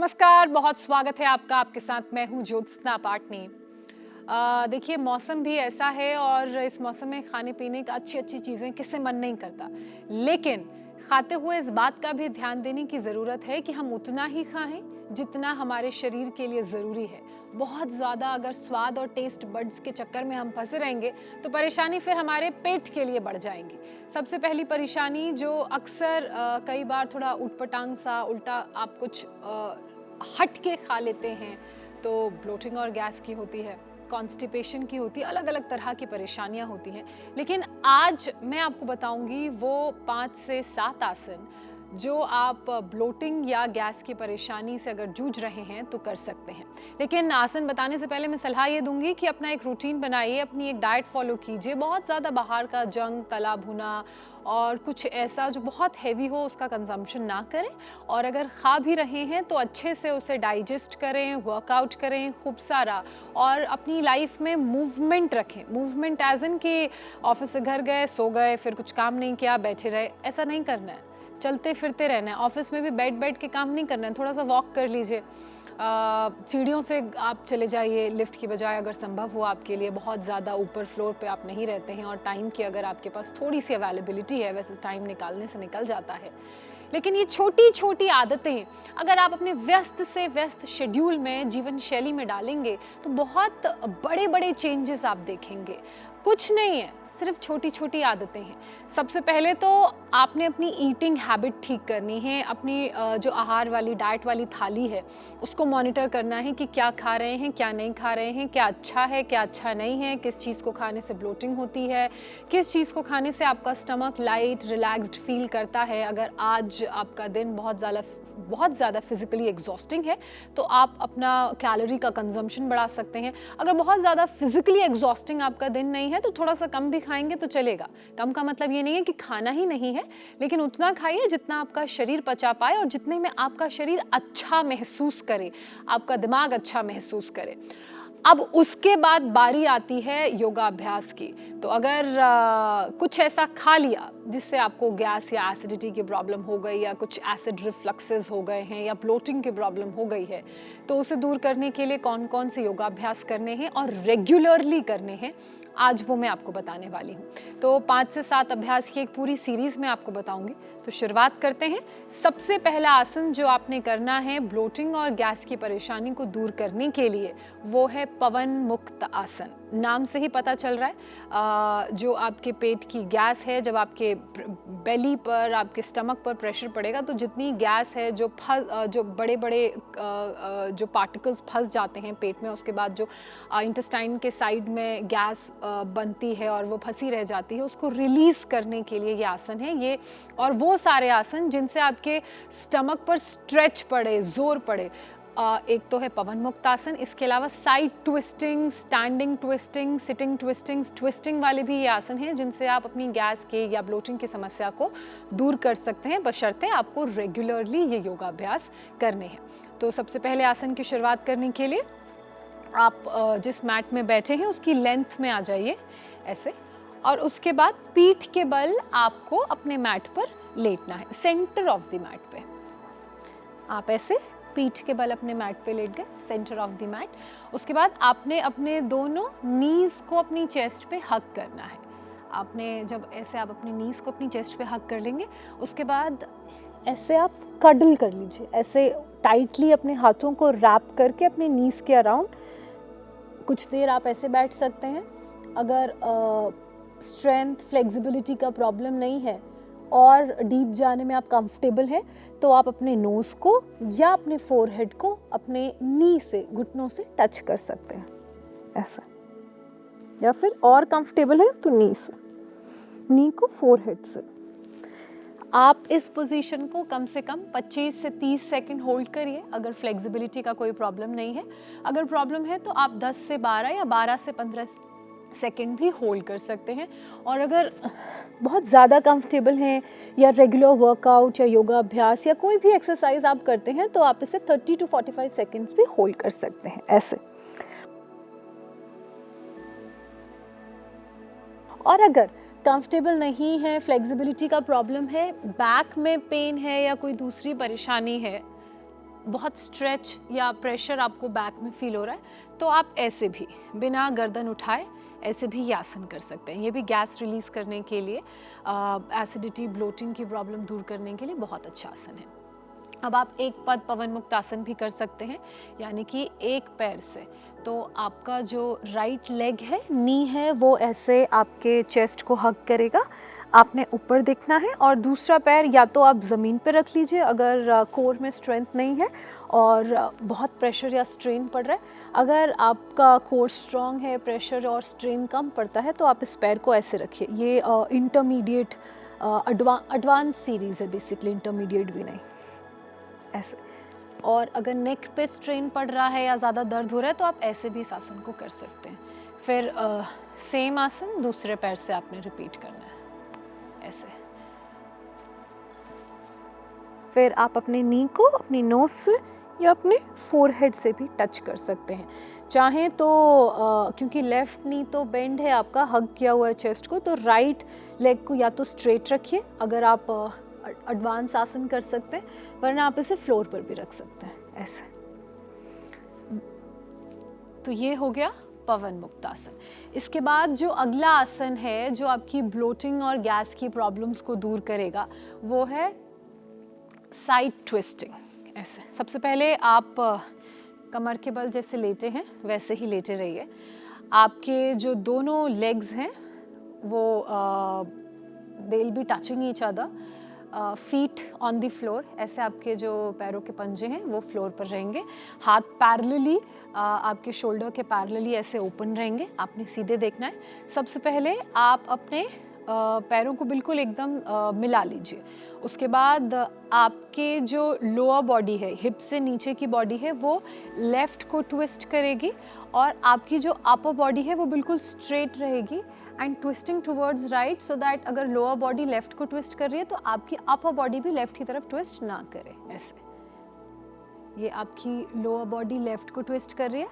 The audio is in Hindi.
नमस्कार, बहुत स्वागत है आपका। आपके साथ मैं हूँ ज्योत्सना पाटनी। देखिए, मौसम भी ऐसा है और इस मौसम में खाने पीने का अच्छी चीज़ें किससे मन नहीं करता, लेकिन खाते हुए इस बात का भी ध्यान देने की ज़रूरत है कि हम उतना ही खाएं जितना हमारे शरीर के लिए ज़रूरी है। बहुत ज़्यादा अगर स्वाद और टेस्ट बड्स के चक्कर में हम फंसे रहेंगे तो परेशानी फिर हमारे पेट के लिए बढ़ जाएंगी। सबसे पहली परेशानी जो अक्सर कई बार थोड़ा उटपटांग सा उल्टा आप कुछ हट के खा लेते हैं तो ब्लोटिंग और गैस की होती है, कॉन्स्टिपेशन की होती है, अलग अलग तरह की परेशानियां होती हैं। लेकिन आज मैं आपको बताऊंगी वो 5 से 7 आसन जो आप ब्लोटिंग या गैस की परेशानी से अगर जूझ रहे हैं तो कर सकते हैं। लेकिन आसन बताने से पहले मैं सलाह ये दूंगी कि अपना एक रूटीन बनाइए, अपनी एक डाइट फॉलो कीजिए। बहुत ज़्यादा बाहर का जंक, तला भुना और कुछ ऐसा जो बहुत हैवी हो उसका कंजम्पशन ना करें, और अगर खा भी रहे हैं तो अच्छे से उसे डाइजेस्ट करें, वर्कआउट करें खूब सारा, और अपनी लाइफ में मूवमेंट रखें। मूवमेंट एज इन कि ऑफिस से घर गए, सो गए, फिर कुछ काम नहीं किया, बैठे रहे, ऐसा नहीं करना है। चलते फिरते रहना है। ऑफिस में भी बैठ के काम नहीं करना है, थोड़ा सा वॉक कर लीजिए। सीढ़ियों से आप चले जाइए लिफ्ट की बजाय, अगर संभव हो आपके लिए। बहुत ज़्यादा ऊपर फ्लोर पे आप नहीं रहते हैं और टाइम की अगर आपके पास थोड़ी सी अवेलेबिलिटी है, वैसे टाइम निकालने से निकल जाता है, लेकिन ये छोटी छोटी आदतें अगर आप अपने व्यस्त से व्यस्त शेड्यूल में, जीवन शैली में डालेंगे तो बहुत बड़े बड़े चेंजेस आप देखेंगे। कुछ नहीं है, सिर्फ छोटी छोटी आदतें हैं। सबसे पहले तो आपने अपनी ईटिंग हैबिट ठीक करनी है। अपनी जो आहार वाली, डाइट वाली थाली है उसको मॉनिटर करना है कि क्या खा रहे हैं, क्या नहीं खा रहे हैं, क्या अच्छा है, क्या अच्छा नहीं है, किस चीज़ को खाने से ब्लोटिंग होती है, किस चीज़ को खाने से आपका स्टमक लाइट रिलैक्स्ड फील करता है। अगर आज आपका दिन बहुत ज़्यादा फिजिकली एग्जॉस्टिंग है तो आप अपना कैलोरी का कंजम्पशन बढ़ा सकते हैं। अगर बहुत ज़्यादा फिजिकली एग्जॉस्टिंग आपका दिन नहीं है तो थोड़ा सा कम भी खाएंगे तो चलेगा। कम का मतलब ये नहीं है कि खाना ही नहीं है, लेकिन उतना खाइए जितना आपका शरीर पचा पाए और जितने में आपका शरीर अच्छा महसूस करे, आपका दिमाग अच्छा महसूस करे। अब उसके बाद बारी आती है योगाभ्यास की। तो अगर कुछ ऐसा खा लिया जिससे आपको गैस या एसिडिटी की प्रॉब्लम हो गई, या कुछ एसिड रिफ्लक्सेस हो गए हैं, या ब्लोटिंग की प्रॉब्लम हो गई है, तो उसे दूर करने के लिए कौन कौन से योगाभ्यास करने हैं और रेगुलरली करने हैं, आज वो मैं आपको बताने वाली हूँ। तो 5 से 7 अभ्यास की एक पूरी सीरीज में आपको बताऊंगी। तो शुरुआत करते हैं। सबसे पहला आसन जो आपने करना है ब्लोटिंग और गैस की परेशानी को दूर करने के लिए, वो है पवन मुक्त आसन। नाम से ही पता चल रहा है जो आपके पेट की गैस है, जब आपके बेली पर, आपके स्टमक पर प्रेशर पड़ेगा तो जितनी गैस है, जो बड़े बड़े जो पार्टिकल्स फंस जाते हैं पेट में, उसके बाद जो इंटेस्टाइन के साइड में गैस बनती है और वो फंसी रह जाती है, उसको रिलीज करने के लिए ये आसन है। ये और वो सारे आसन जिनसे आपके स्टमक पर स्ट्रेच पड़े, जोर पड़े। एक तो है पवन मुक्त आसन, इसके अलावा side twisting, standing twisting, sitting twisting, twisting वाले भी ये आसन हैं जिनसे आप अपनी गैस के या ब्लोटिंग की समस्या को दूर कर सकते हैं, बशर्ते आपको रेगुलरली ये योगाभ्यास करने हैं। तो सबसे पहले आसन की शुरुआत करने के लिए आप जिस मैट में बैठे हैं उसकी लेंथ में आ जाइए ऐसे, और उसके बाद पीठ के बल आपको अपने मैट पर लेटना है, सेंटर ऑफ द मैट पे। आप ऐसे पीठ के बल अपने मैट पे लेट गए, सेंटर ऑफ द मैट। उसके बाद आपने अपने दोनों नीज को अपनी चेस्ट पे हग करना है। आपने जब ऐसे आप अपनी नीज को अपनी चेस्ट पे हग कर लेंगे, उसके बाद ऐसे आप कडल कर लीजिए, ऐसे टाइटली अपने हाथों को रैप करके अपने नीज के अराउंड कुछ देर आप ऐसे बैठ सकते हैं। अगर स्ट्रेंथ, फ्लेक्सिबिलिटी का प्रॉब्लम नहीं है और डीप जाने में आप कंफर्टेबल हैं तो आप अपने नोज़ को या अपने फोरहेड को अपने नी से, घुटनों से टच कर सकते हैं ऐसा, या फिर और कंफर्टेबल है तो नी से, नी को फोरहेड से। आप इस पोजीशन को कम से कम 25 से 30 सेकंड होल्ड करिए अगर फ्लेक्सिबिलिटी का कोई प्रॉब्लम नहीं है। अगर प्रॉब्लम है तो आप 10 से 12 या 12 से 15 सेकंड भी होल्ड कर सकते हैं। और अगर बहुत ज़्यादा कंफर्टेबल हैं या रेगुलर वर्कआउट या योगा अभ्यास या कोई भी एक्सरसाइज आप करते हैं तो आप इसे 30 to 45 सेकंड्स भी होल्ड कर सकते हैं ऐसे। और अगर कंफर्टेबल नहीं है, फ्लेक्सिबिलिटी का प्रॉब्लम है, बैक में पेन है या कोई दूसरी परेशानी है, बहुत स्ट्रेच या प्रेशर आपको बैक में फील हो रहा है तो आप ऐसे भी बिना गर्दन उठाए ऐसे भी ये आसन कर सकते हैं। ये भी गैस रिलीज़ करने के लिए, एसिडिटी ब्लोटिंग की प्रॉब्लम दूर करने के लिए बहुत अच्छा आसन है। अब आप एक पद पवन मुक्त आसन भी कर सकते हैं, यानी कि एक पैर से। तो आपका जो राइट लेग है, नी है, वो ऐसे आपके चेस्ट को हग करेगा, आपने ऊपर देखना है, और दूसरा पैर या तो आप ज़मीन पे रख लीजिए अगर कोर में स्ट्रेंथ नहीं है और बहुत प्रेशर या स्ट्रेन पड़ रहा है। अगर आपका कोर स्ट्रॉन्ग है, प्रेशर और स्ट्रेन कम पड़ता है, तो आप इस पैर को ऐसे रखिए। ये इंटरमीडिएट एडवांस सीरीज़ है बेसिकली, इंटरमीडिएट भी नहीं, ऐसे। और अगर नेक पे स्ट्रेन पड़ रहा है या ज़्यादा दर्द हो रहा है तो आप ऐसे भी इस आसन को कर सकते हैं। फिर सेम आसन दूसरे पैर से आपने रिपीट करना है, ऐसे। फिर आप अपने नी को अपनी नोज से या अपने फोरहेड से भी टच कर सकते हैं। चाहें तो क्योंकि लेफ़्ट नी तो बेंड है आपका, हग किया हुआ है चेस्ट को, तो राइट लेग को या तो स्ट्रेट रखिए अगर आप एडवांस आसन कर सकते हैं, वरना आप इसे फ्लोर पर भी रख सकते हैं, ऐसे। तो ये हो गया पवन मुक्त आसन। इसके बाद जो अगला आसन है जो आपकी ब्लोटिंग और गैस की प्रॉब्लम्स को दूर करेगा, वो है साइड ट्विस्टिंग, ऐसे। सबसे पहले आप कमर के बल जैसे लेटे हैं वैसे ही लेटे रहिए। आपके जो दोनों लेग्स हैं वो they will be touching each other, feet on the floor, ऐसे आपके जो पैरों के पंजे हैं वो फ्लोर पर रहेंगे। हाथ पैरेलली आपके शोल्डर के पैरेलली ऐसे ओपन रहेंगे, आपने सीधे देखना है। सबसे पहले आप अपने पैरों को बिल्कुल एकदम मिला लीजिए। उसके बाद आपके जो लोअर बॉडी है, हिप से नीचे की बॉडी है, वो लेफ़्ट को ट्विस्ट करेगी और आपकी जो अपर बॉडी है वो बिल्कुल स्ट्रेट रहेगी and twisting towards right, so that अगर लोअर बॉडी लेफ़्ट को ट्विस्ट कर रही है तो आपकी अपर बॉडी भी लेफ़्ट की तरफ ट्विस्ट ना करे, ऐसे। ये आपकी लोअर बॉडी लेफ़्ट को ट्विस्ट कर रही है,